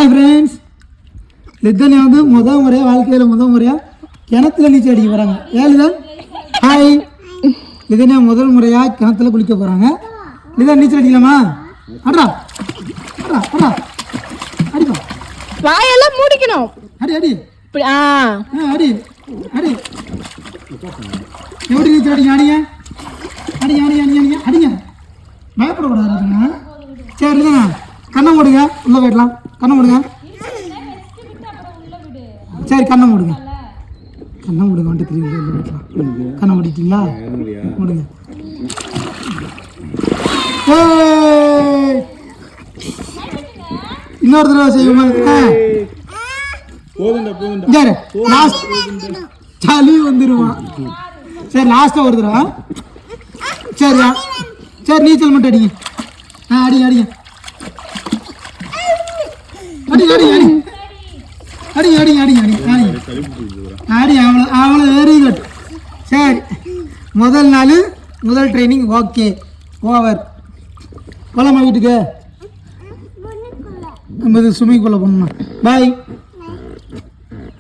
Hi friends, லித்தனை வந்து வாழ்க்கையில் முதல் முறையாக கிணத்துல நீச்சல் அடிக்க போகிறாங்க. லிதன் ஹாய். லிதனை முதல் முறையாக கிணத்துல குளிக்க போகிறாங்க. லிதன் நீச்சல் அடிக்கலாமா? அடா அடா அடா அடிப்பா, வாயெல்லாம் மூடிக்கணும். அடி அடி அடி அடி. எப்படி நீச்சல் அடிங்க? அடிங்க அடிங்க அடிங்க அடிங்க அடிங்க அடிங்க. பயப்படக்கூடாதுங்க. சரி இல்லைங்க, கண்ணை மூடுங்க, உள்ளே போயிடலாம். கண்ணை மூடுங்க. சரி கண்ணை மூடுங்க, கண்ணை மூடுங்க. வந்துட்டு திரும்பி உள்ளே போயிடலாம். கண்ணை மூடிட்டீங்களா? மூடுங்க. இன்னொரு தடவை செய்யுமா? சளி வந்துடுவான். சரி லாஸ்ட்டாக ஒரு தடவை. சரியா? சரி நீச்சல் மட்டும் அடிங்க. அடிங்க அடிங்க அடிங்க அடிங்க அடிங்க அடிங்க அடிங்க அடிங்க அடிங்க அடி. அவ்வளோ வெரி குட். சரி, முதல் நாள் முதல் ட்ரைனிங் ஓகே, ஓவர். போகலாமா வீட்டுக்கு? நம்ம இது ஸ்விம்மிங் பூலில் போகணுமா? பாய்.